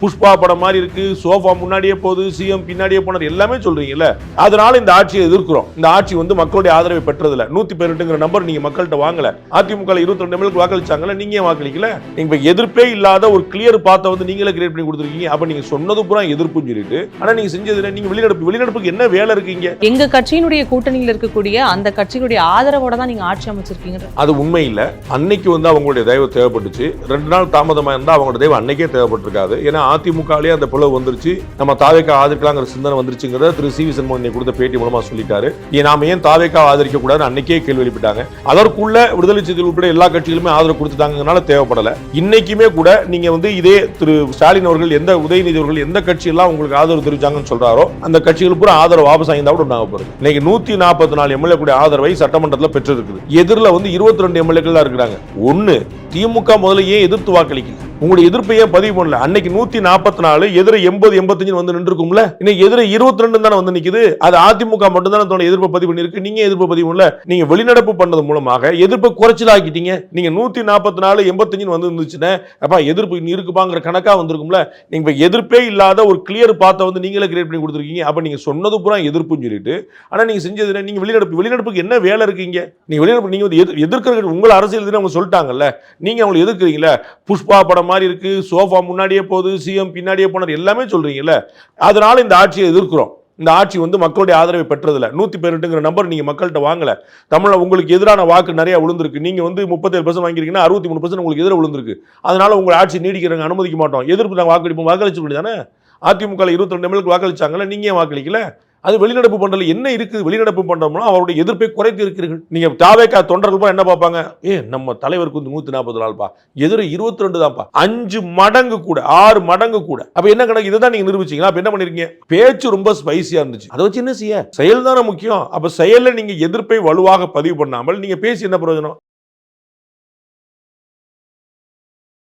புஷ்பா படம் மாதிரி இருக்கு, சோஃபா முன்னாடியே போகுது, சிஎம் பின்னாடியே போனார் எல்லாமே சொல்றீங்கல்ல. அதனால இந்த ஆட்சியை எதிர்க்கிறோம். இந்த ஆட்சி வந்து மக்களுடைய ஆதரவை பெற்றதில்ல. 118ங்கிற நம்பர் நீங்க மக்கள்கிட்ட வாங்கல. அதிமுக 22 எம்எல்ஏக்கு வாக்களிச்சாங்கல்ல, நீங்க ஏன் வாக்களிக்கல? நீங்க எதிர்ப்பே இல்லாத ஒரு கிளியர் பாத்தை வந்து நீங்களே கிரியேட் பண்ணி கொடுத்துருக்கீங்க. அப்ப நீங்க சொன்னது பூரா எதிர்ப்புன்னு சொல்லிட்டு, ஆனா நீங்க செஞ்சது நீங்க வெளிநடப்புக்கு என்ன வேலை இருக்கீங்க? எங்க கட்சியினுடைய கூட்டணியில் இருக்கக்கூடிய அந்த கட்சியினுடைய ஆதரவோட தான் நீங்க ஆட்சி அமைச்சிருக்கீங்க. அது உண்மை இல்ல. அன்னைக்கு வந்து அவங்களுடைய தயவு தேவைப்பட்டுச்சு. 2 நாள் தாமதமா இருந்தா அவங்களோட தயவு அன்னைக்கே தேவைப்பட்டிருக்காது. ஏன்னா அதிமுகலே அந்த பிளவு வந்துருச்சு, நம்ம தாவேக்கா ஆதரிக்கலாங்கிற சிந்தனை வந்துருச்சுங்கிறத திரு சி வி சண்முகம் கொடுத்த பேட்டி மூலமா சொல்லிட்டாரு. நாம ஏன் தாவேக்கா ஆதரிக்க கூடாது அன்னைக்கே கேள்வி எழுப்பிட்டாங்க. அதற்குள்ள விடுதலை சிறுத்தைகள் உட்பட எல்லா கட்சிகளுமே ஆதரவு கொடுத்துட்டாங்கனால தேவைப்படல. இன்னைக்குமே கூட நீங்க வந்து இதே திரு ஸ்டாலின் அவர்கள் எந்த உதயநிதி அவர்கள் எந்த கட்சி எல்லாம் உங்களுக்கு ஆதரவு தெரிவிச்சாங்கன்னு சொல்றாரோ அந்த கட்சிகள் பூரா ஆதரவு வாபஸ் ஆகியிருந்தா கூட நாம போறது. இன்னைக்கு 144 எம்எல்ஏ கூட ஆதரவை சட்டமன்றத்தில் பெற்றிருக்குது. எதிரில் வந்து 22 எம்எல்ஏக்கள் தான் இருக்கிறாங்க. ஒன்னு திமுக முதல்ல ஏன் எதிர்த்து வாக்களிக்கல? உங்களுடைய எதிர்ப்பை ஏன் பதிவு பண்ணல? அன்னைக்கு 144 எதிர 80 85 வந்து நின்று இருக்கும்ல. இன்னைக்கு எதிர 22 தானே வந்து நிக்குது. அது அதிமுக மட்டும் தான் தன்னோட எதிர்ப்பை பதிவு பண்ணிருக்கு. நீங்க எதிர்ப்பை பதிவு பண்ணல. நீங்க வெளிநடப்பு பண்ணது மூலமாக எதிர்ப்பை குறைச்சல் ஆக்கிட்டீங்க. நீங்க 144 85 வந்து இருந்துச்சுன்னா அப்ப எதிர்ப்பு இருக்குப்பாங்கிற கணக்கா வந்திருக்கும்ல. நீங்க எதிர்ப்பே இல்லாத ஒரு கிளியர் பாத்தை வந்து நீங்களே கிரியேட் பண்ணி கொடுத்துருக்கீங்க. அப்ப நீங்க சொன்னது பூரா எதிர்ப்புன்னு சொல்லிட்டு, ஆனா நீங்க செஞ்சது நீங்க வெளிநடப்புக்கு என்ன வேலை இருக்கீங்க? நீங்க வெளிநடப்பு நீங்க எதிர்க்கிற உங்களை அரசியல் அவங்க சொல்லிட்டாங்கல்ல, நீங்க அவங்களை எதிர்க்கிறீங்களா? புஷ்பா படம் மாதிரி இருக்கு, சோஃபா முன்னாடியே போகுது, சிஎம் பின்னாடியே போனார் எல்லாமே சொல்றீங்கல்ல. அதனால இந்த ஆட்சியை எதிர்க்கிறோம். இந்த ஆட்சி வந்து மக்களுடைய ஆதரவை பெற்றதில்ல. 118ங்கிற நம்பர் நீங்க மக்கள்கிட்ட வாங்கல. தமிழ்ல உங்களுக்கு எதிரான வாக்கு நிறைய விழுந்திருக்கு. நீங்க வந்து 37% வாங்கிருக்கீங்கன்னா 63% உங்களுக்கு எதிராக விழுந்திருக்கு. அதனால உங்க ஆட்சி நீடிக்கிறவங்க அனுமதிக்க மாட்டோம். எதிர்ப்பு நாங்கள் வாக்களிப்போம். வாக்களிச்சு வேண்டியதானே? அதிமுக 22 எம்எல்ஏக்கு வாக்களிச்சாங்கல்ல, நீங்க ஏன் வாக்களிக்கல? அது வெளிநடப்பு பண்றதுல என்ன இருக்குது? வெளிநடப்பு பண்றோம்னா அவருடைய எதிர்ப்பை குறைத்து இருக்கிறீர்கள். நீங்க தாவேக்கா தொண்டர்கள் என்ன பார்ப்பாங்க? நம்ம தலைவருக்கு வந்து 140 நாள்பா, எதிர 22 தான்ப்பா, 5 மடங்கு கூட 6 மடங்கு கூட. அப்ப என்ன கணக்கு? இதை தான் நீங்க நிரூபிச்சீங்களா? அப்ப என்ன பண்ணிருக்கீங்க? பேச்சு ரொம்ப ஸ்பைசியா இருந்துச்சு. அதை வச்சு என்ன செய்ய? செயல் தானே முக்கியம். அப்ப செயல்ல நீங்க எதிர்ப்பை வலுவாக பதிவு பண்ணாமல் நீங்க பேசி என்ன பிரயோஜனம்?